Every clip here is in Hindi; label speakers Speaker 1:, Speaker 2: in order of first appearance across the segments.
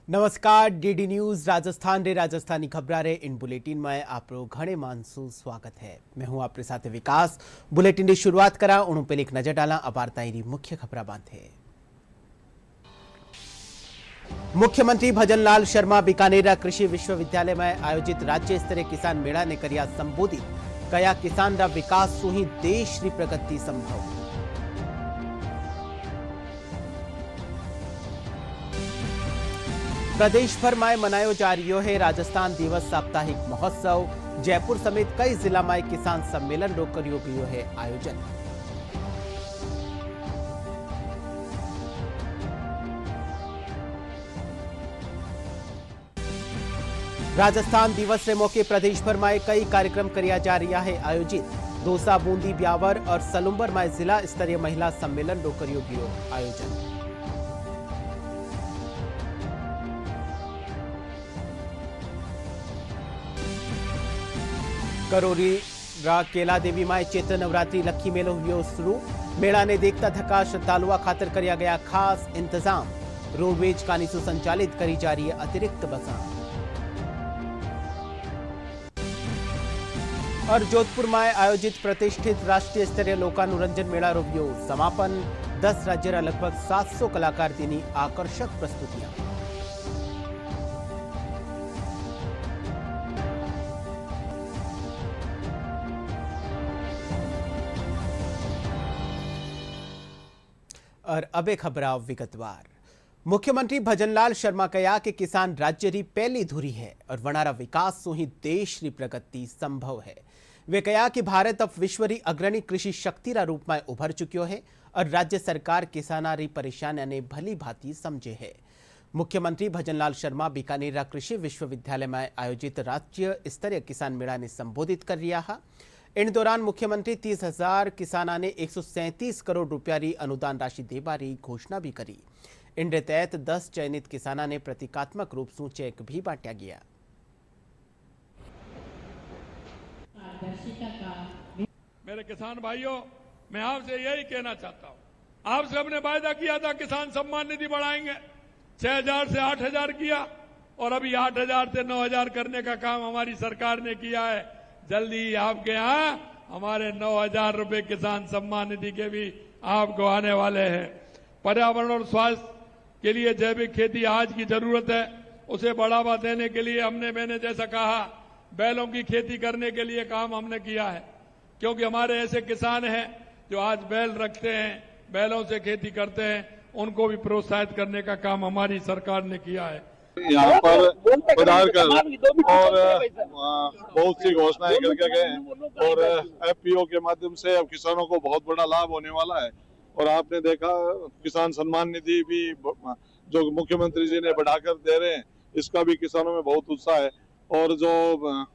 Speaker 1: नमस्कार डीडी न्यूज राजस्थान रे राजस्थानी खबरा रे इन बुलेटिन में आपरो घणे मानसू स्वागत है। मैं हूं आपके साथ विकास। बुलेटिन की शुरुआत करा उन पे एक नजर डाला अपारताई री मुख्य खबरा बांधे। मुख्यमंत्री भजनलाल शर्मा बीकानेर कृषि विश्वविद्यालय में आयोजित राज्य स्तरीय किसान मेला ने करिया संबोधित। कया किसान रा विकास सु ही देश री प्रगति संभव। प्रदेश भर में मनायो जा रही है राजस्थान दिवस साप्ताहिक महोत्सव। जयपुर समेत कई जिला में किसान सम्मेलन रो करियो गयो है आयोजन। राजस्थान दिवस के मौके प्रदेश भर में कई कार्यक्रम किया जा रहा है आयोजित। दौसा, बूंदी, ब्यावर और सलुंबर में जिला स्तरीय महिला सम्मेलन रो करियो गयो आयोजन। करोरी रा केला देवी माए चैत्र नवरात्रि लखी मेलो हुयो शुरू। मेला ने देखता थका श्रद्धालुआ खातर किया गया खास इंतजाम। रोडवेज कानीसु संचालित करी जा रही है अतिरिक्त बसा। और जोधपुर में आयोजित प्रतिष्ठित राष्ट्रीय स्तरीय लोकानुरंजन मेला रो हुयो समापन। 10 राज्य रा लगभग 700 कलाकार तेनी आकर्षक प्रस्तुतियां। और अब एक खबर विगतवार। मुख्यमंत्री भजनलाल शर्मा कहा कि किसान राज्य री पहली धुरी है और वनारा विकास सु ही देश री प्रगति संभव है। वे कहा कि भारत अब विश्व री अग्रणी कृषि शक्ति रा रूप में उभर चुक्यो है और राज्य सरकार किसाना री परेशानियां ने भली भांति समझे है। मुख्यमंत्री भजनलाल शर्मा बीकानेर कृषि विश्वविद्यालय में आयोजित राज्य स्तरीय किसान मेला ने संबोधित कर रहा है। इन दौरान मुख्यमंत्री 30,000 किसाना ने 137 करोड़ रुपया री अनुदान राशि देबारी घोषणा भी करी। इन तहत 10 चयनित किसाना ने प्रतीकात्मक रूप से चेक भी बांटा गया।
Speaker 2: मेरे किसान भाइयों, मैं आपसे यही कहना चाहता हूं, आपसे हमने वायदा किया था किसान सम्मान निधि बढ़ाएंगे। 6,000 से 8,000 किया और अभी 8,000 से 9,000 करने का काम हमारी सरकार ने किया है। जल्दी आपके यहाँ हमारे 9,000 रुपए किसान सम्मान निधि के भी आपको आने वाले हैं। पर्यावरण और स्वास्थ्य के लिए जैविक खेती आज की जरूरत है, उसे बढ़ावा देने के लिए मैंने जैसा कहा बैलों की खेती करने के लिए काम हमने किया है, क्योंकि हमारे ऐसे किसान हैं जो आज बैल रखते हैं, बैलों से खेती करते हैं, उनको भी प्रोत्साहित करने का काम हमारी सरकार ने किया है।
Speaker 3: यहाँ पर पधार कर और बहुत सी घोषणाएं करके गए और एफपीओ के माध्यम से अब किसानों को बहुत बड़ा लाभ होने वाला है। और आपने देखा किसान सम्मान निधि भी जो मुख्यमंत्री जी ने बढ़ाकर दे रहे हैं, इसका भी किसानों में बहुत उत्साह है। और जो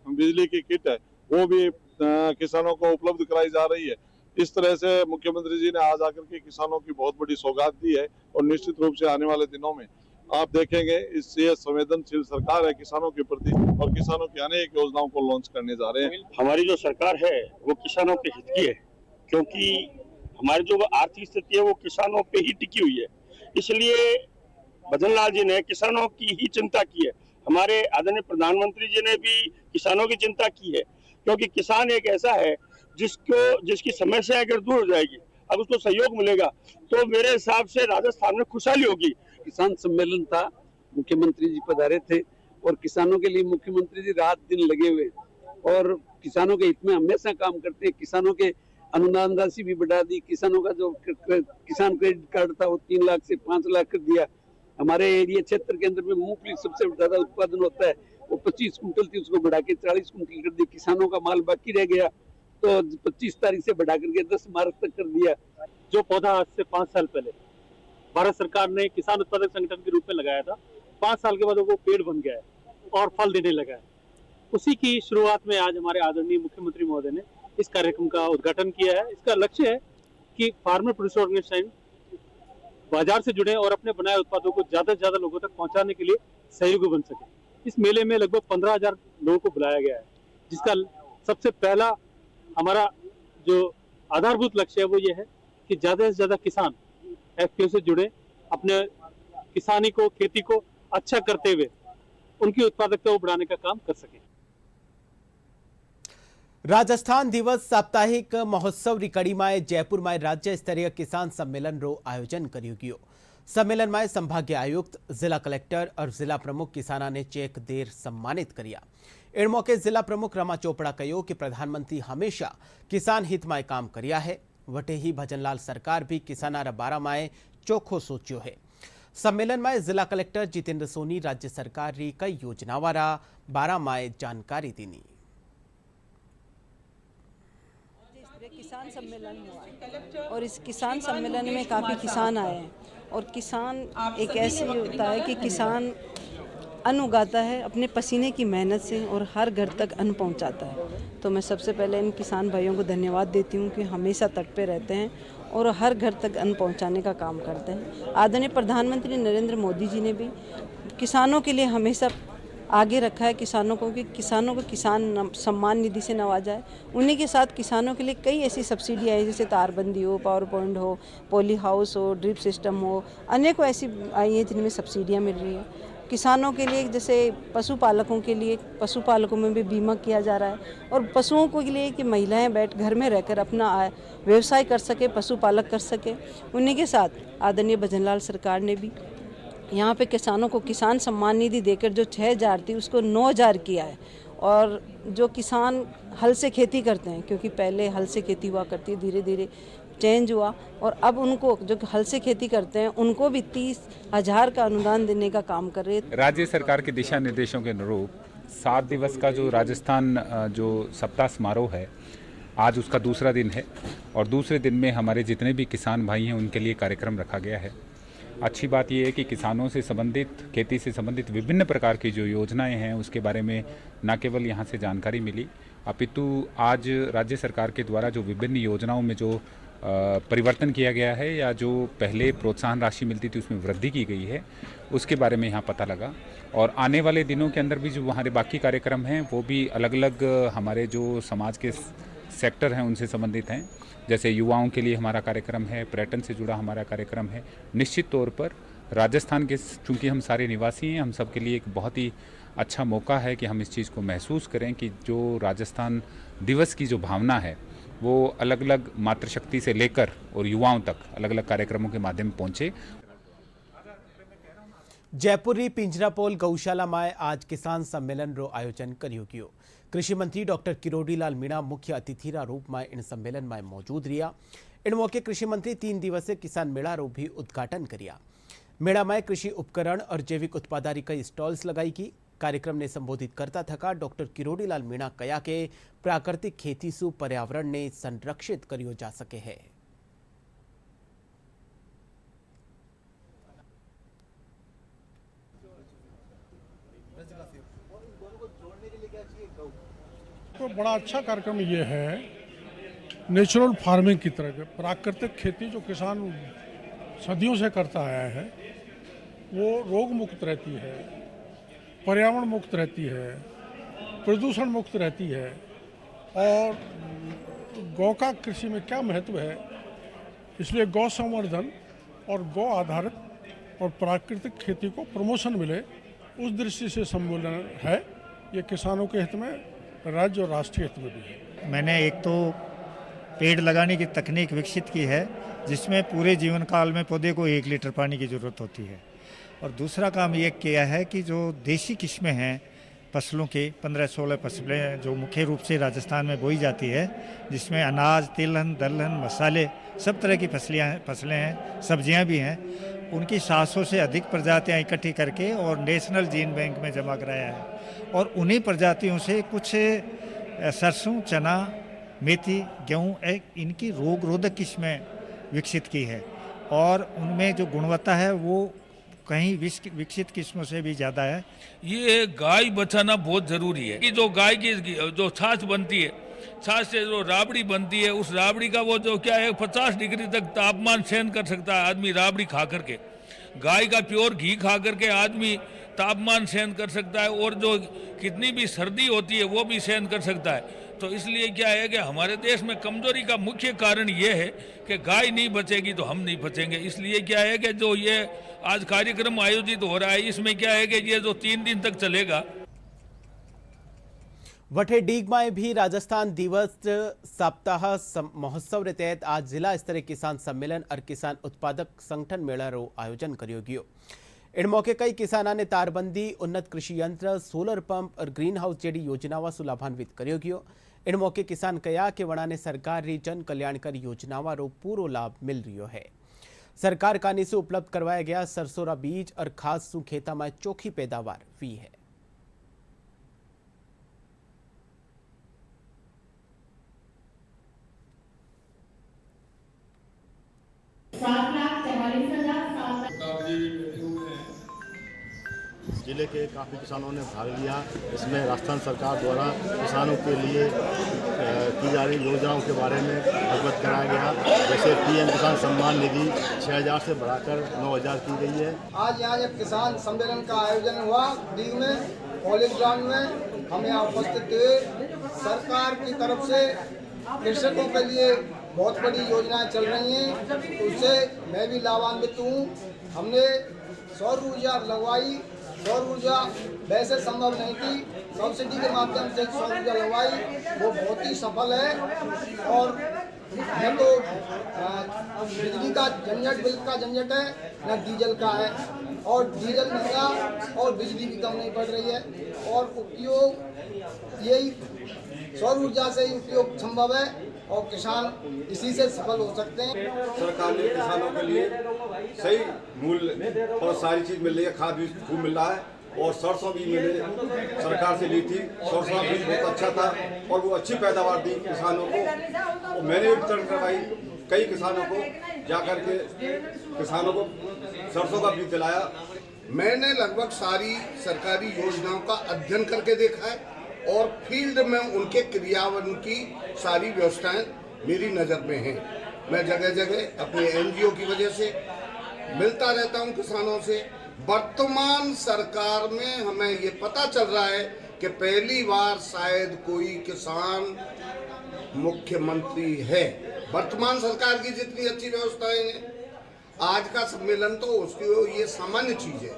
Speaker 3: बिजली की किट है वो भी किसानों को उपलब्ध कराई जा रही है। इस तरह से मुख्यमंत्री जी ने आज आकर के किसानों की बहुत बड़ी सौगात दी है और निश्चित रूप से आने वाले दिनों में आप देखेंगे इससे संवेदनशील सरकार है किसानों के प्रति और किसानों की अनेक योजनाओं को लॉन्च करने जा रहे हैं।
Speaker 4: हमारी जो सरकार है वो किसानों के हित की है, क्योंकि हमारी जो आर्थिक स्थिति है वो किसानों पे ही टिकी हुई है। इसलिए भजनलाल जी ने किसानों की ही चिंता की है। हमारे आदरणीय प्रधानमंत्री जी ने भी किसानों की चिंता की है, क्योंकि किसान एक ऐसा है जिसकी समस्या अगर दूर हो जाएगी, अगर उसको सहयोग मिलेगा तो मेरे हिसाब से राजस्थान में खुशहाली होगी।
Speaker 5: किसान सम्मेलन था, मुख्यमंत्री जी पधारे थे और किसानों के लिए मुख्यमंत्री जी रात दिन लगे हुए और किसानों के हित में हमेशा काम करते हैं। किसानों के अनुदान राशि भी बढ़ा दी। किसानों का जो किसान क्रेडिट कार्ड था वो 3 लाख से 5 लाख कर दिया। हमारे एरिया क्षेत्र के अंदर में मूंगफली सबसे ज्यादा उत्पादन होता है, वो 25 कुंटल थी, उसको बढ़ा के 40 कुंटल कर दी। किसानों का माल बाकी रह गया तो 25 तारीख से बढ़ा करके 10 मार्च तक कर दिया।
Speaker 6: जो पौधा आज से 5 साल पहले भारत सरकार ने किसान उत्पादक संगठन के रूप में लगाया था, 5 साल के बाद वो पेड़ बन गया है और फल देने लगा है। उसी की शुरुआत में आज हमारे आदरणीय मुख्यमंत्री महोदय ने इस कार्यक्रम का उद्घाटन किया है। इसका लक्ष्य है कि फार्मर प्रोड्यूसर ऑर्गेनाइजेशन बाजार से जुड़े और अपने बनाए उत्पादों को ज्यादा से ज्यादा लोगों तक पहुंचाने के लिए सहयोगी बन सके। इस मेले में लगभग 15,000 लोगों को बुलाया गया है, जिसका सबसे पहला हमारा जो आधारभूत लक्ष्य है वो ये है कि ज्यादा से ज्यादा किसान एफपीओ से जुड़े, अपने किसानी को, खेती को अच्छा करते हुए उनकी उत्पादकता को बढ़ाने का काम कर सकें।
Speaker 1: राजस्थान दिवस साप्ताहिक महोत्सव री कड़ी में जयपुर में राज्य स्तरीय किसान सम्मेलन रो आयोजन कर्यो गयो। सम्मेलन में संभागीय आयुक्त, जिला कलेक्टर और जिला प्रमुख किसाना ने चेक देर सम्मानित कर्या। इन मौके जिला प्रमुख रमा चोपड़ा कहो कि प्रधानमंत्री हमेशा किसान हित में काम कर्या है, वटे ही भजनलाल सरकार भी किसाना रा बारा में चोखो सोच्यो है। सम्मेलन में जिला कलेक्टर जितेंद्र सोनी राज्य सरकार री कई योजनावां रा बारा में जानकारी दीनी।
Speaker 7: किसान सम्मेलन हुआ और इस किसान सम्मेलन में काफ़ी किसान आए हैं और किसान एक ऐसे होता है कि किसान अन्न उगाता है अपने पसीने की मेहनत से और हर घर तक अन्न पहुंचाता है। तो मैं सबसे पहले इन किसान भाइयों को धन्यवाद देती हूं कि हमेशा तट पे रहते हैं और हर घर तक अन्न पहुंचाने का काम करते हैं। आदरणीय प्रधानमंत्री नरेंद्र मोदी जी ने भी किसानों के लिए हमेशा आगे रखा है किसानों को कि किसानों को किसान सम्मान निधि से नवाजा है। उन्हीं के साथ किसानों के लिए कई ऐसी सब्सिडी आई जैसे तारबंदी हो, पावर पॉइंट हो, पॉली हाउस हो, ड्रिप सिस्टम हो, अनेकों ऐसी आई हैं जिनमें सब्सिडियां मिल रही है। किसानों के लिए जैसे पशुपालकों के लिए पशुपालकों में भी बीमा किया जा रहा है और पशुओं के लिए कि महिलाएं बैठ घर में रहकर अपना व्यवसाय कर सके, पशुपालक कर सके। उन्हीं के साथ आदरणीय भजनलाल सरकार ने भी यहाँ पे किसानों को किसान सम्मान निधि देकर जो 6,000 थी उसको 9,000 किया है। और जो किसान हल से खेती करते हैं, क्योंकि पहले हल से खेती हुआ करती है, धीरे धीरे चेंज हुआ और अब उनको जो हल से खेती करते हैं उनको भी 30,000 का अनुदान देने का काम कर रहे हैं।
Speaker 8: राज्य सरकार के दिशा निर्देशों के अनुरूप 7 दिवस का जो राजस्थान जो सप्ताह समारोह है, आज उसका दूसरा दिन है और दूसरे दिन में हमारे जितने भी किसान भाई हैं उनके लिए कार्यक्रम रखा गया है। अच्छी बात यह है कि किसानों से संबंधित, खेती से संबंधित विभिन्न प्रकार की जो योजनाएं हैं उसके बारे में न केवल यहाँ से जानकारी मिली, अपितु आज राज्य सरकार के द्वारा जो विभिन्न योजनाओं में जो परिवर्तन किया गया है या जो पहले प्रोत्साहन राशि मिलती थी उसमें वृद्धि की गई है, उसके बारे में यहाँ पता लगा। और आने वाले दिनों के अंदर भी जो हमारे बाकी कार्यक्रम हैं वो भी अलग अलग हमारे जो समाज के सेक्टर हैं उनसे संबंधित हैं। जैसे युवाओं के लिए हमारा कार्यक्रम है, पर्यटन से जुड़ा हमारा कार्यक्रम है। निश्चित तौर पर राजस्थान के, चूँकि हम सारे निवासी हैं, हम सब के लिए एक बहुत ही अच्छा मौका है कि हम इस चीज़ को महसूस करें कि जो राजस्थान दिवस की जो भावना है वो अलग अलग मातृशक्ति से लेकर और युवाओं तक अलग अलग कार्यक्रमों के माध्यम पहुँचे।
Speaker 1: जयपुरी पिंजरापोल गौशाला में आज किसान सम्मेलन रो आयोजन कर्यो गयो। कृषि मंत्री डॉक्टर किरोड़ी लाल मीणा मुख्य अतिथि रा रूप में इन सम्मेलन में मौजूद रहा। इन मौके कृषि मंत्री 3 दिवसीय किसान मेला रो भी उद्घाटन कर्या। मेला में कृषि उपकरण और जैविक उत्पादारी कई स्टॉल्स लगाई की। कार्यक्रम ने संबोधित करता थका डॉक्टर किरोड़ी लाल मीणा कया के प्राकृतिक खेती से पर्यावरण ने संरक्षित करियो जा सके है।
Speaker 9: तो बड़ा अच्छा कार्यक्रम ये है, नेचुरल फार्मिंग की तरह प्राकृतिक खेती जो किसान सदियों से करता आया है वो रोग मुक्त रहती है, पर्यावरण मुक्त रहती है, प्रदूषण मुक्त रहती है। और गौ का कृषि में क्या महत्व है, इसलिए गौ संवर्धन और गौ आधारित और प्राकृतिक खेती को प्रमोशन मिले, उस दृष्टि से सम्मेलन है। ये किसानों के हित में, राज्य और राष्ट्रीय हित में भी है।
Speaker 10: मैंने एक तो पेड़ लगाने की तकनीक विकसित की है जिसमें पूरे जीवन काल में पौधे को 1 लीटर पानी की ज़रूरत होती है। और दूसरा काम ये किया है कि जो देसी किस्में हैं फसलों के 15-16 फसलें जो मुख्य रूप से राजस्थान में बोई जाती है, जिसमें अनाज, तिलहन, दलहन, मसाले, सब तरह की फसलें हैं, सब्जियां भी हैं, उनकी 700 से अधिक प्रजातियां इकट्ठी करके और नेशनल जीन बैंक में जमा कराया है। और उन्हीं प्रजातियों से कुछ सरसों, चना, मेथी, गेहूँ, इनकी रोग रोधक किस्में विकसित की है और उनमें जो गुणवत्ता है वो कहीं विकसित किस्मों से भी ज़्यादा है।
Speaker 2: ये गाय बचाना बहुत जरूरी है कि जो गाय की जो छाछ बनती है, छाछ से जो राबड़ी बनती है, उस राबड़ी का वो जो क्या है 50 डिग्री तक तापमान सहन कर सकता है आदमी राबड़ी खा करके। गाय का प्योर घी खा करके आदमी तापमान सहन कर सकता है और जो कितनी भी सर्दी होती है वो भी सहन कर सकता है।
Speaker 11: तो इसलिए क्या है कि हमारे देश में कमजोरी का मुख्य कारण ये है कि गाय नहीं बचेगी तो हम नहीं बचेंगे। इसलिए क्या है कि जो ये आज कार्यक्रम आयोजित हो रहा है इसमें क्या है कि ये जो 3 दिन तक चलेगा।
Speaker 1: वठेडीग में भी राजस्थान दिवस सप्ताह महोत्सव रे तहत आज जिला स्तरीय किसान सम्मेलन और किसान उत्पादक संगठन मेला रो आयोजन कर्यो गयो। इन मौके कई किसानों ने तारबंदी, उन्नत कृषि यंत्र, सोलर पंप और ग्रीन हाउस जेडी योजनाओं से लाभान्वित कर्यो गयो। इन मौके किसान कया के वणा ने सरकार री जन कल्याणकारी योजनाओं रो पूरो लाभ मिल रही है। सरकार कानी से उपलब्ध करवाया गया सरसों बीज और खाद सु खेता में चोखी पैदावार हुई है।
Speaker 12: जिले के काफ़ी किसानों ने भाग लिया। इसमें राजस्थान सरकार द्वारा किसानों के लिए की जा रही योजनाओं के बारे में अवगत कराया गया। जैसे पीएम किसान सम्मान निधि 6,000 से बढ़ाकर 9,000 की गई है।
Speaker 13: आज यहाँ एक किसान सम्मेलन का आयोजन हुआ दीव में, कॉलेज ग्राउंड में। हम यहाँ उपस्थित हुए। सरकार की तरफ से कृषकों के लिए बहुत बड़ी योजनाएं चल रही हैं, उससे मैं भी लाभान्वित हूँ। हमने सौर ऊर्जा लगवाई। सौर ऊर्जा वैसे संभव नहीं थी, सब्सिडी के माध्यम से सौर ऊर्जा लगवाई, वो बहुत ही सफल है। और न तो बिजली का झंझट, बिल का झंझट है, न डीजल का है। और डीजल महंगा और बिजली भी कम नहीं पड़ रही है। और उपयोग यही सौर ऊर्जा से ही उपयोग संभव है और किसान इसी से सफल हो सकते हैं।
Speaker 14: सरकार ने किसानों के लिए सही मूल्य और सारी चीज मिल रही है। खाद भी खूब मिल रहा है और सरसों भी मैंने सरकार से ली थी। सरसों बीज बहुत अच्छा था और वो अच्छी पैदावार दी किसानों को। और मैंने भी वितरण करवाई कई किसानों को, जाकर के किसानों को सरसों का बीज दिलाया।
Speaker 15: मैंने लगभग सारी सरकारी योजनाओं का अध्ययन करके देखा है और फील्ड में उनके क्रियान्वयन की सारी व्यवस्थाएं मेरी नज़र में हैं। मैं जगह जगह अपने एनजीओ की वजह से मिलता रहता हूं किसानों से। वर्तमान सरकार में हमें ये पता चल रहा है कि पहली बार शायद कोई किसान मुख्यमंत्री है। वर्तमान सरकार की जितनी अच्छी व्यवस्थाएं हैं, आज का सम्मेलन तो उसकी ये सामान्य चीज है।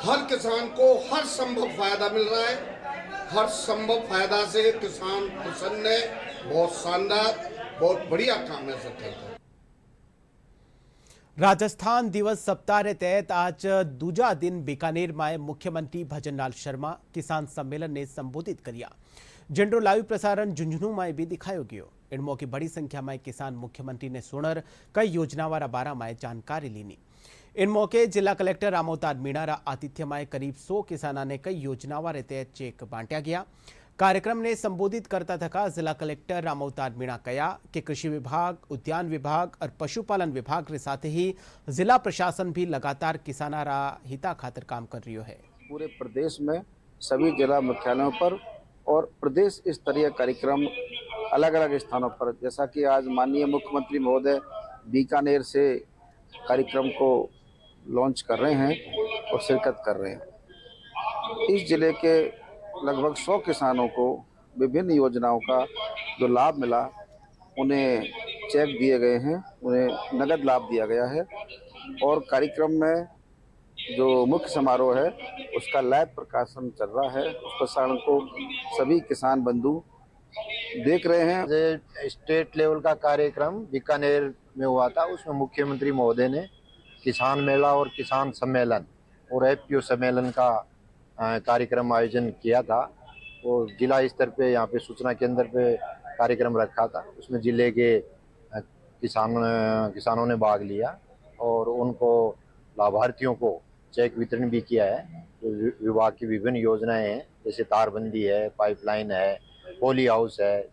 Speaker 15: हर किसान को हर संभव फायदा मिल रहा है। हर संभव फायदा से किसान प्रसन्न है। बहुत शानदार, बहुत बढ़िया काम है सरकार का।
Speaker 1: राजस्थान दिवस सप्ताह के तहत आज दूजा दिन बीकानेर में मुख्यमंत्री भजनलाल शर्मा किसान सम्मेलन ने संबोधित किया। जिनरो लाइव प्रसारण झुंझुनू में भी दिखायो गयो। इन मौके बड़ी संख्या में किसान मुख्यमंत्री ने सुनर कई योजनावारा बारा में जानकारी लीनी। इन मौके जिला कलेक्टर रामोतार मीणारा आतिथ्य में करीब 100 किसानों ने कई योजनावारे तहत चेक बांटा गया। कार्यक्रम ने संबोधित करता थका जिला कलेक्टर रामोतार मीणा कया कि कृषि विभाग, उद्यान विभाग और पशुपालन विभाग के साथ ही जिला प्रशासन भी लगातार किसाना रा हिता खातिर काम कर रही है।
Speaker 16: पूरे प्रदेश में सभी जिला मुख्यालयों पर और प्रदेश स्तरीय कार्यक्रम अलग अलग स्थानों पर, जैसा कि आज माननीय मुख्यमंत्री महोदय बीकानेर से कार्यक्रम को लॉन्च कर रहे हैं और शिरकत कर रहे हैं। इस जिले के लगभग 100 किसानों को विभिन्न योजनाओं का जो लाभ मिला, उन्हें चेक दिए गए हैं, उन्हें नगद लाभ दिया गया है। और कार्यक्रम में जो मुख्य समारोह है उसका लाइव प्रकाशन चल रहा है। उस प्रसारण को सभी किसान बंधु देख रहे हैं।
Speaker 17: स्टेट लेवल का कार्यक्रम बीकानेर में हुआ था, उसमें मुख्यमंत्री महोदय ने किसान मेला और किसान सम्मेलन और एफपीओ सम्मेलन का कार्यक्रम आयोजन किया था। वो जिला स्तर पे यहाँ पे सूचना केंद्र पे कार्यक्रम रखा था। उसमें जिले के किसानों ने भाग लिया और उनको लाभार्थियों को चेक वितरण भी किया है। तो विभाग की विभिन्न योजनाएं हैं, जैसे तारबंदी है, पाइपलाइन है, पॉली हाउस है,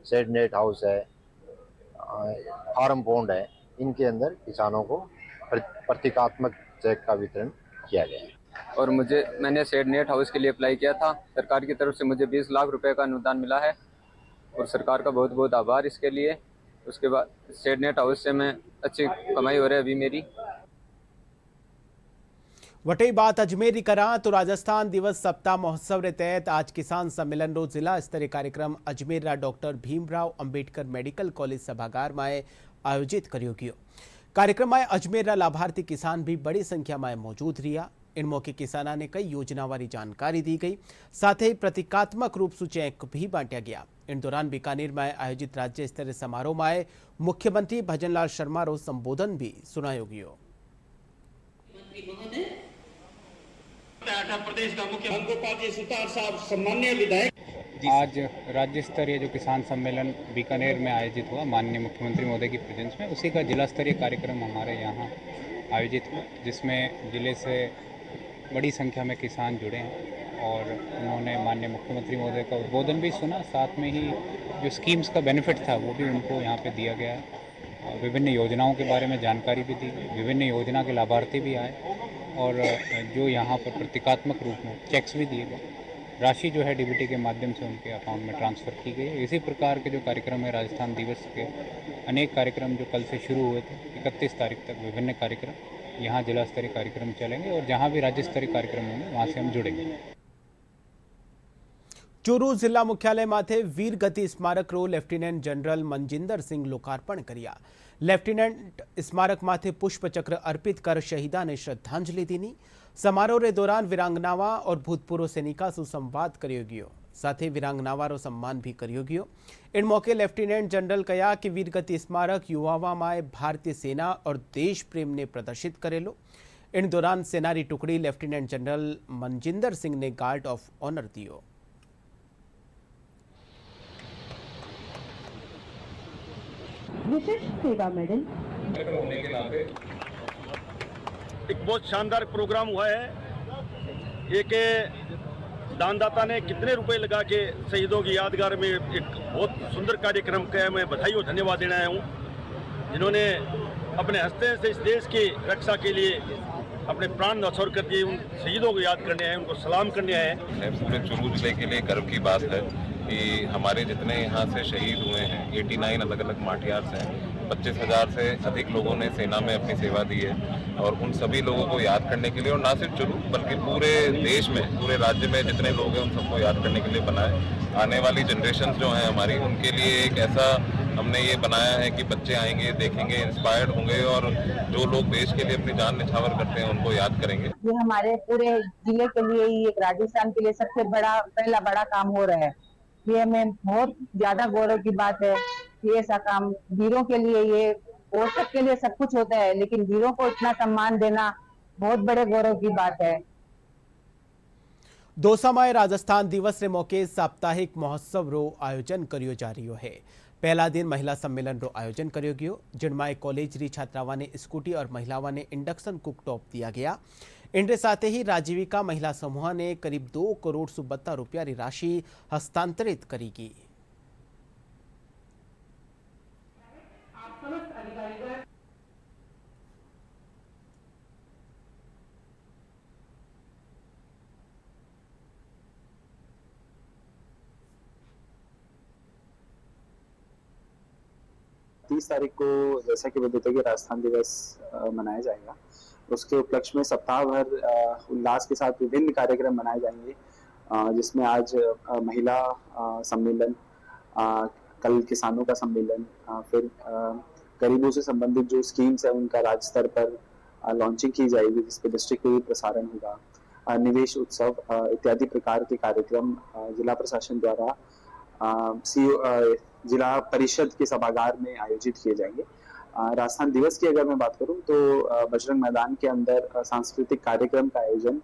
Speaker 17: शेड नेट हाउस है, फार्म पॉन्ड है। इनके अंदर किसानों को प्रतीकात्मक चेक का वितरण किया गया है।
Speaker 18: और मैंने शेड नेट हाउस के लिए अप्लाई किया था। सरकार की तरफ से मुझे 20 लाख रुपए का अनुदान मिला है और सरकार का बहुत बहुत आभार इसके लिए। उसके बाद शेड नेट हाउस से मैं अच्छी कमाई हो रही है अभी मेरी।
Speaker 1: वटई बात अजमेर करा तो राजस्थान दिवस सप्ताह महोत्सव रे तहत आज किसान सम्मेलन रो जिला स्तरीय कार्यक्रम Ajmer doctor Bhimrao Ambedkar medical college सभागार में आयोजित करियो गयो। कार्यक्रम में अजमेर लाभार्थी किसान भी बड़ी संख्या में मौजूद रहा। इन मौके किसाना ने कई योजना वाली जानकारी दी गई, साथ ही प्रतीकात्मक रूप से चेक भी बांटा गया। इन दौरान बीकानेर में आयोजित राज्य स्तरीय समारोह में मुख्यमंत्री भजनलाल शर्मा रो संबोधन भी सुनायो गयो।
Speaker 4: प्रदेश का मुख्यमंत्री सुतार साहब सम्माननीय विधायक।
Speaker 8: आज राज्य स्तरीय जो किसान सम्मेलन बीकानेर में आयोजित हुआ माननीय मुख्यमंत्री महोदय की प्रेजेंस में, उसी का जिला स्तरीय कार्यक्रम हमारे यहाँ आयोजित हुआ, जिसमें जिले से बड़ी संख्या में किसान जुड़े हैं और उन्होंने माननीय मुख्यमंत्री महोदय का उद्बोधन भी सुना। साथ में ही जो स्कीम्स का बेनिफिट था वो भी उनको यहाँ पे दिया गया है। विभिन्न योजनाओं के बारे में जानकारी भी दी गई, विभिन्न योजना के लाभार्थी भी आए और जो यहाँ पर प्रतीकात्मक रूप में चेक्स भी दिए गए। राशि जो है डीबीटी के माध्यम से उनके अकाउंट में ट्रांसफ़र की गई है। इसी प्रकार के जो कार्यक्रम है राजस्थान दिवस के अनेक कार्यक्रम जो कल से शुरू हुए थे, 31 तारीख तक विभिन्न कार्यक्रम यहाँ जिला स्तरीय कार्यक्रम चलेंगे और जहाँ भी राज्य स्तरीय कार्यक्रम होंगे वहाँ से हम जुड़ेंगे।
Speaker 1: चूरू जिला मुख्यालय माथे वीर गति स्मारक रो लेफ्टिनेंट जनरल मनजिंदर सिंह लोकार्पण कर्या। लेफ्टिनेंट स्मारक माथे पुष्पचक्र अर्पित कर शहीदा ने श्रद्धांजलि दीनी। समारोह रे दौरान वीरांगनावा और भूतपूर्व सैनिका से संवाद करियो गयो, साथ ही वीरांगनावा रो सम्मान भी करियो गयो। इन मौके लेफ्टिनेंट जनरल कहा कि वीर गति स्मारक युवावा में भारतीय सेना और देश प्रेम ने प्रदर्शित करेलो। इन दौरान सेनारी टुकड़ी लेफ्टिनेंट जनरल मनजिंदर सिंह ने गार्ड ऑफ ऑनर दियो।
Speaker 19: विशेष सेवा मेडल
Speaker 4: एक बहुत शानदार प्रोग्राम हुआ है। एक दानदाता ने कितने रुपए लगा के शहीदों की यादगार में एक बहुत सुंदर कार्यक्रम किया। मैं बधाई और धन्यवाद देना आया हूँ, जिन्होंने अपने हस्ते से इस देश की रक्षा के लिए अपने प्राण न्यौछावर कर दिए। उन शहीदों को याद करने आए, उनको सलाम करने आए।
Speaker 20: पूरे चूरू जिले के लिए गर्व की बात है कि हमारे जितने यहाँ से शहीद हुए हैं 89 अलग अलग माठियार से हैं। 25,000 से अधिक लोगों ने सेना में अपनी सेवा दी है और उन सभी लोगों को याद करने के लिए, और ना सिर्फ चूरू बल्कि पूरे देश में, पूरे राज्य में जितने लोग हैं उन सबको याद करने के लिए बनाए। आने वाली जनरेशन जो हैं हमारी, उनके लिए एक ऐसा हमने ये बनाया है कि बच्चे आएंगे, देखेंगे, इंस्पायर्ड होंगे और जो लोग देश के लिए अपनी जान न्यौछावर करते हैं उनको याद करेंगे।
Speaker 19: ये हमारे पूरे जिले के लिए ही, एक राजस्थान के लिए सबसे बड़ा पहला बड़ा काम हो रहा है। ये हमें बहुत ज्यादा गौरव की बात है कि ऐसा काम वीरों के लिए, ये और सबके लिए सब कुछ होता है, लेकिन वीरों को इतना सम्मान देना बहुत बड़े गौरव की बात है।
Speaker 1: दौसा में राजस्थान दिवस रे मौके साप्ताहिक महोत्सव रो आयोजन करियो जा रही है। पहला दिन महिला सम्मेलन रो आयोजन करियो गयो, जिनमें कॉलेज री छात्रावा ने स्कूटी और महिलावा ने इंडक्शन कुकटॉप दिया गया। इनके साथ ही राजीविका महिला समूह ने करीब 2 करोड़ 72 रुपया री राशि हस्तांतरित करेगी।
Speaker 21: तारीख को जैसा कि बताया कि राजस्थान दिवस मनाया जाएगा, उसके उपलक्ष्य में सप्ताह भर उल्लास के साथ विभिन्न कार्यक्रम मनाए जाएंगे, जिसमें आज महिला सम्मेलन, कल किसानों का सम्मेलन, फिर गरीबों से संबंधित जो स्कीम्स है उनका राज्य स्तर पर लॉन्चिंग की जाएगी, जिसपे डिस्ट्रिक्ट में प्रसारण होगा, निवेश उत्सव इत्यादि प्रकार के कार्यक्रम जिला प्रशासन द्वारा जिला परिषद के सभागार में आयोजित किए जाएंगे। राजस्थान दिवस की अगर मैं बात करूं तो बजरंग मैदान के अंदर सांस्कृतिक कार्यक्रम का आयोजन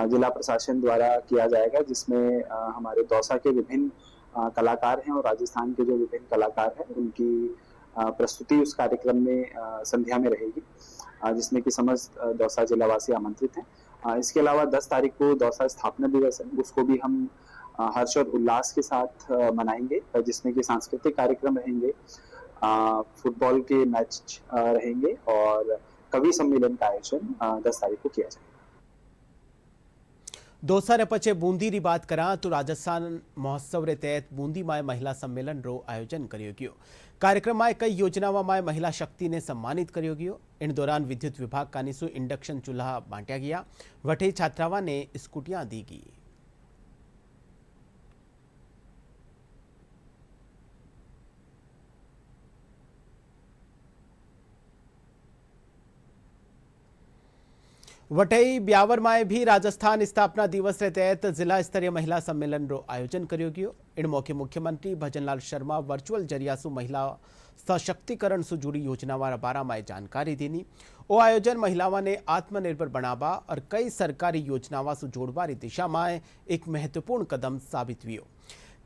Speaker 21: जिला प्रशासन द्वारा किया जाएगा, जिसमें हमारे दौसा के विभिन्न कलाकार हैं और राजस्थान के जो विभिन्न कलाकार हैं उनकी प्रस्तुति उस कार्यक्रम में संध्या में रहेगी, जिसमें कि समस्त दौसा जिलावासी आमंत्रित हैं। इसके अलावा 10 तारीख को दौसा स्थापना दिवस है, उसको भी हम हर्ष और उल्लास के साथ मनाएंगे, जिसमें कि सांस्कृतिक कार्यक्रम रहेंगे, फुटबॉल के मैच रहेंगे और कवि सम्मेलन का आयोजन 10 तारीख को किया जाएगा।
Speaker 1: दोसर पछे बूंदी री बात करा तो राजस्थान महोत्सव रे तहत बूंदी में महिला सम्मेलन रो आयोजन कर्यो गयो। कार्यक्रम में कई योजनाओं में महिला शक्ति ने सम्मानित कर्यो गयो। इन दौरान विद्युत विभाग कानीसु इंडक्शन चूल्हा बांटा गया। वठे छात्रावा ने स्कूटियां दी गई। वटई ब्यावर में भी राजस्थान स्थापना दिवस रे तहत जिला स्तरीय महिला सम्मेलन रो आयोजन कर्यो गयो। इन मौके मुख्यमंत्री भजनलाल शर्मा वर्चुअल जरिया सु महिला सशक्तिकरण से जुड़ी योजनाओं बारा में जानकारी देनी। ओ आयोजन महिलाओं ने आत्मनिर्भर बनावा और कई सरकारी योजनाओं से जोड़वारी दिशा में एक महत्वपूर्ण कदम साबित हुई।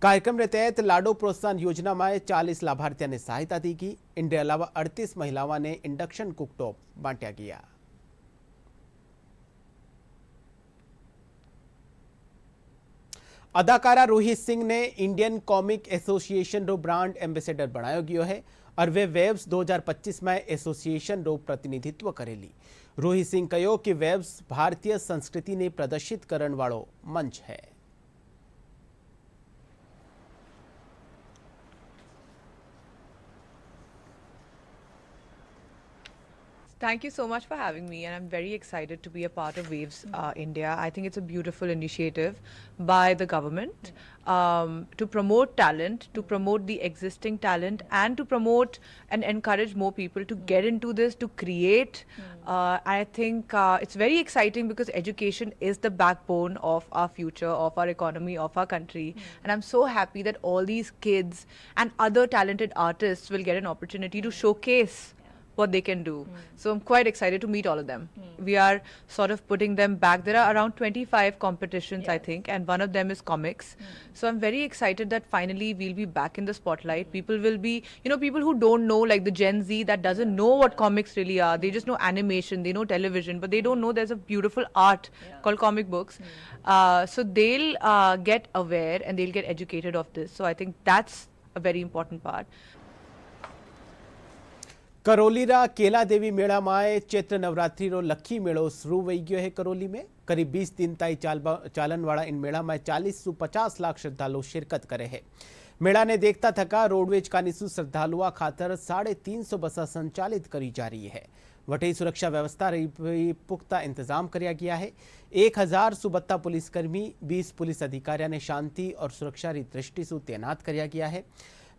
Speaker 1: कार्यक्रम के तहत लाडो प्रोत्साहन योजना में 40 लाभार्थियों ने सहायता दी गई। इनके अलावा 38 महिलाओं ने इंडक्शन कुकटॉप बांटा गया। अदाकारा रोहित सिंह ने इंडियन कॉमिक एसोसिएशन रो ब्रांड एम्बेसडर बनायो गयो है और वे वेब्स 2025 में एसोसिएशन रो प्रतिनिधित्व करेली। रोहित सिंह कहो कि वेब्स भारतीय संस्कृति ने प्रदर्शित करने वालो मंच है।
Speaker 3: Thank you so much for having me, and I'm very excited to be a part of Waves India. I think it's a beautiful initiative by the government to promote talent, to promote the existing talent, and to promote and encourage more people to get into this, to create. I think it's very exciting because education is the backbone of our future, of our economy, of our country. And I'm so happy that all these kids and other talented artists will get an opportunity to showcase what they can do. So I'm quite excited to meet all of them. We are sort of putting them back. There are around 25 competitions, I think, and one of them is comics. So I'm very excited that finally we'll be back in the spotlight. People will be, people who don't know, like the Gen Z that doesn't know what comics really are. They just know animation, they know television, but they don't know there's a beautiful art called comic books. So they'll get aware and they'll get educated of this. So I think that's a very important part.
Speaker 1: करोलीरा केला देवी मेला में चैत्र नवरात्रि रो लखी मेड़ो शुरू वही गयो है। करोली में करीब 20 दिन ताई चालन वाला इन मेला में 40 से 50 लाख श्रद्धालु शिरकत करे है। मेला ने देखता थका रोडवेज कानीसु श्रद्धालुआ खातर 350 बसा संचालित करी जा रही है। वटे सुरक्षा व्यवस्था रही पुख्ता इंतजाम किया गया है। 1000 सुबत्ता पुलिसकर्मी 20 पुलिस अधिकारियों ने शांति और सुरक्षा री दृष्टि से तैनात किया गया है।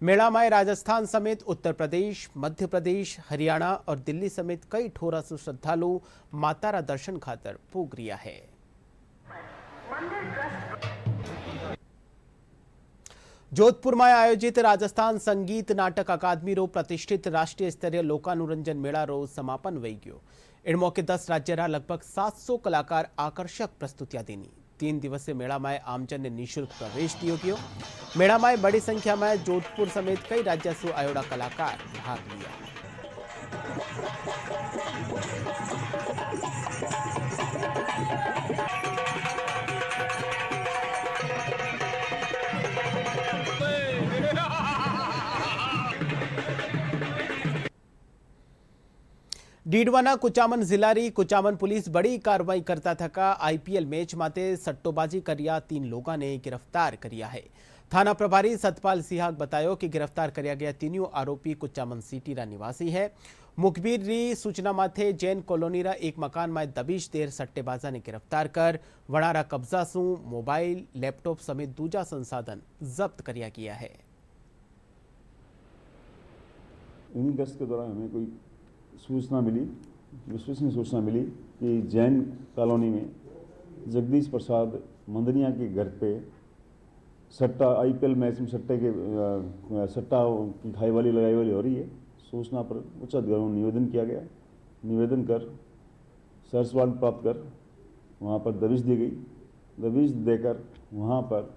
Speaker 1: मेला में राजस्थान समेत उत्तर प्रदेश, मध्य प्रदेश, हरियाणा और दिल्ली समेत कई ठोरा से श्रद्धालु मातारा दर्शन खातर पूग रिया है। जोधपुर में आयोजित राजस्थान संगीत नाटक अकादमी रो प्रतिष्ठित राष्ट्रीय स्तरीय लोकानुरंजन मेला रो समापन वही गयो। इन मौके 10 राज्य रा लगभग 700 कलाकार आकर्षक प्रस्तुतियां देनी। 3 दिवसीय मेला में आमजन ने निःशुल्क प्रवेश दियो गयो। मेला में बड़ी संख्या में जोधपुर समेत कई राज्य से आयोड़ा कलाकार भाग लिया। डीडवाना कुचामन जिला री कुचामन पुलिस बड़ी कार्रवाई करता थका आईपीएल मैच माते सट्टोबाजी करिया 3 लोगों ने गिरफ्तार किया है। थाना प्रभारी सतपाल सिंह बतायो कि गिरफ्तार किया गया तीनों आरोपी कुचामन सिटी रा निवासी है। मुखबिर री सूचना माथे जैन कॉलोनी रा एक मकान में दबिश देर सट्टेबाजा ने गिरफ्तार कर वणारा कब्जा सु मोबाइल, लैपटॉप समेत दूजा संसाधन जब्त किया गया है।
Speaker 22: इन गश्त के दौरान हमें कोई सूचना मिली, विश्वसनीय सूचना मिली कि जैन कॉलोनी में जगदीश प्रसाद मंदनिया के घर पे सट्टा आईपीएल मैच में सट्टा की खाई वाली लगाई वाली हो रही है। सूचना पर उच्च अधिकारियों ने निवेदन किया गया। निवेदन कर सर्च वारंट प्राप्त कर वहाँ पर दबिश दी गई। दबिश देकर वहाँ पर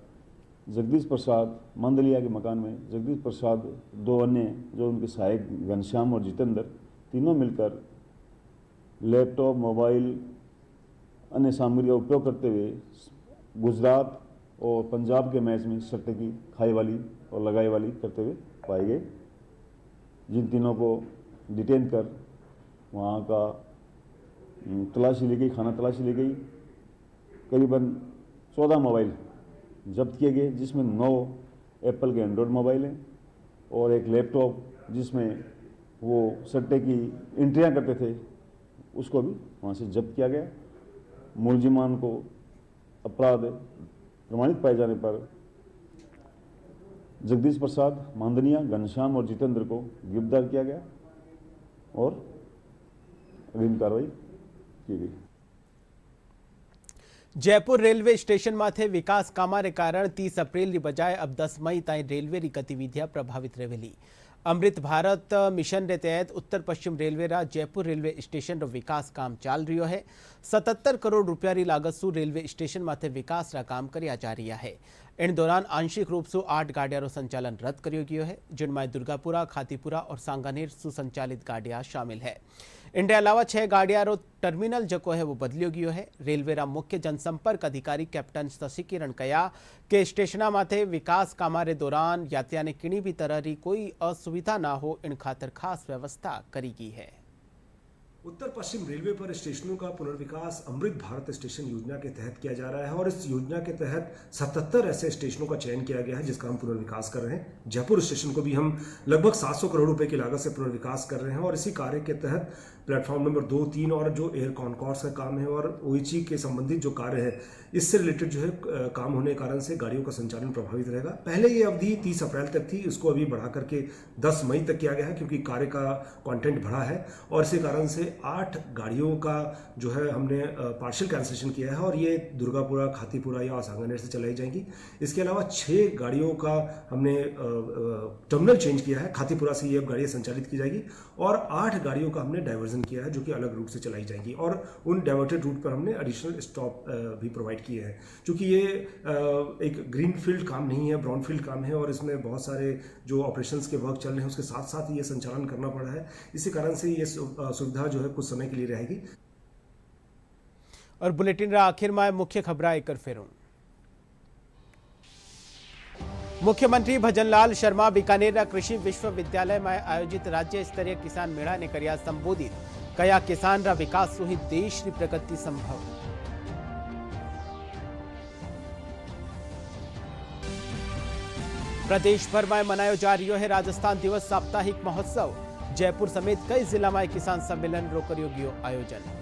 Speaker 22: जगदीश प्रसाद मंदलिया के मकान में जगदीश प्रसाद 2 अन्य जो उनके सहायक घनश्याम और जितेंद्र तीनों मिलकर लैपटॉप, मोबाइल, अन्य सामग्री का उपयोग करते हुए गुजरात और पंजाब के मैच में सट्टे की खाई वाली और लगाई वाली करते हुए पाए गए। जिन तीनों को डिटेन कर वहाँ का तलाशी ली गई, खाना तलाशी ली गई। करीबन 14 मोबाइल जब्त किए गए, जिसमें 9 एप्पल के एंड्रॉयड मोबाइल हैं और एक लैपटॉप जिसमें वो सट्टे की एंट्रियां करते थे, उसको भी वहाँ से जब्त किया गया। मुलजिमान को अपराध प्रमाणित पाए जाने पर जगदीश प्रसाद, मांदनिया, घनश्याम और जितेंद्र को गिरफ्तार किया गया और अग्रिम कार्रवाई की गई।
Speaker 1: जयपुर रेलवे स्टेशन माथे विकास कामाने कारण 30 एप्रिल बजाय अब 10 मई ताई रेलवे री गतिविधियां प्रभावित रहेली। अमृत भारत मिशन रे तहत उत्तर पश्चिम रेलवे रा जयपुर रेलवे स्टेशन रो विकास काम चाल रह्यो है। 77 करोड़ रुपया री लागत सु रेलवे स्टेशन माथे विकास रा काम कर्या जा रह्या है। इन दौरान आंशिक रूप से 8 गाड़ियां रो संचालन रद्द कर्यो गयो है, जिनमें दुर्गापुरा, खातीपुरा और सांगानेर सुसंचालित गाड़ियां शामिल है। इनके अलावा 6 गाड़ियां रो टर्मिनल जको है वो बदलियो गयो है। रेलवे रा मुख्य जनसंपर्क अधिकारी कैप्टन शशि किरण कया के स्टेशना माथे विकास कामारे दौरान यात्रिया ने किणी भी तरह री कोई असुविधा ना हो, इन खातर खास व्यवस्था करी गई है।
Speaker 5: उत्तर पश्चिम रेलवे पर स्टेशनों का पुनर्विकास अमृत भारत स्टेशन योजना के तहत किया जा रहा है और इस योजना के तहत 77 ऐसे स्टेशनों का चयन किया गया है जिसका हम पुनर्विकास कर रहे हैं। जयपुर स्टेशन को भी हम लगभग 700 करोड़ रुपए की लागत से पुनर्विकास कर रहे हैं और इसी कार्य के तहत प्लेटफॉर्म नंबर 2, 3 और जो एयर कॉनकॉर्स का काम है और ओएचई के संबंधित जो कार्य है, इससे रिलेटेड जो है काम होने के कारण से गाड़ियों का संचालन प्रभावित रहेगा। पहले ये अवधि 30 अप्रैल तक थी, इसको अभी बढ़ा करके 10 मई तक किया गया है क्योंकि कार्य का कंटेंट बढ़ा है और इसी कारण से 8 गाड़ियों का जो है हमने पार्शियल कैंसिलेशन किया है और ये दुर्गापुरा, खातीपुरा या सांगानेर से चलाई जाएंगी। इसके अलावा 6 गाड़ियों का हमने टर्मिनल चेंज किया है, खातीपुरा से ये अब गाड़ियाँ संचालित की जाएगी और 8 गाड़ियों का हमने डाइवर्जन किया है जो कि अलग रूट से चलाई जाएंगी और उन डाइवर्टेड रूट पर हमने एडिशनल स्टॉप भी प्रोवाइड किए हैं। क्योंकि ये एक ग्रीन फील्ड काम नहीं है, ब्राउन फील्ड काम है और इसमें बहुत सारे जो ऑपरेशंस के वर्क चल रहे हैं उसके साथ साथ ये संचालन करना पड़ा है। इसी कारण से ये सुविधा जो है कुछ समय के लिए रहेगी।
Speaker 1: और बुलेटिन रा आखिर में मुख्य खबरा एक फेरू। मुख्यमंत्री भजनलाल शर्मा बीकानेर कृषि विश्वविद्यालय में आयोजित राज्य स्तरीय किसान मेला ने कर्या संबोधित, कया किसान रा विकास सहित देश की प्रगति संभव। प्रदेश भर में मनायो जा रह्यो है राजस्थान दिवस साप्ताहिक महोत्सव। जयपुर समेत कई जिला में किसान सम्मेलन रो कर्यो गयो आयोजन।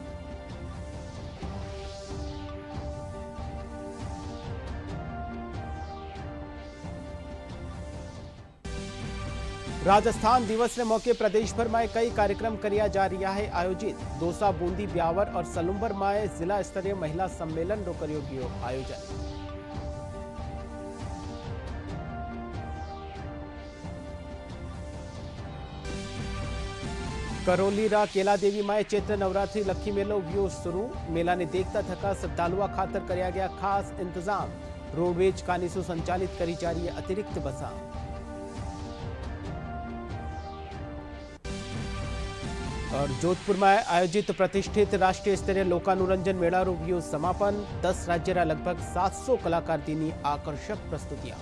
Speaker 1: राजस्थान दिवस के मौके प्रदेश भर में कई कार्यक्रम किया जा रहा है आयोजित। दौसा, बूंदी, ब्यावर और सलूंबर में जिला स्तरीय महिला सम्मेलन रो कर्यो गयो आयोजन। करौली रा केला देवी में चैत्र नवरात्रि लक्खी मेलो व्यो शुरू। मेला ने देखता थका श्रद्धालुआ खातर कर्या गया खास इंतजाम। रोडवेज कानीसु संचालित करी जा रही है अतिरिक्त बसा। और जोधपुर में आयोजित प्रतिष्ठित राष्ट्रीय स्तरीय लोकानुरंजन मेला रो व्यो समापन। 10 राज्य रा लगभग 700 कलाकार दीनी आकर्षक प्रस्तुतियां।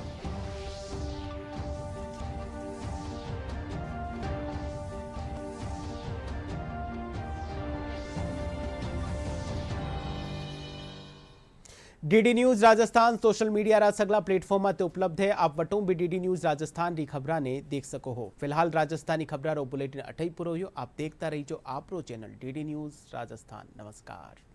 Speaker 1: DD news Rajasthan social media रा सगला प्लेटफॉर्म ते उपलब्ध है। आप वटों भी डीडी न्यूज राजस्थान री खबरा ने देख सको हो। फिलहाल राजस्थानी खबरा रो बुलेटिन अठई पुरो हो। आप देखता रही जो आपरो चैनल डीडी न्यूज राजस्थान। नमस्कार।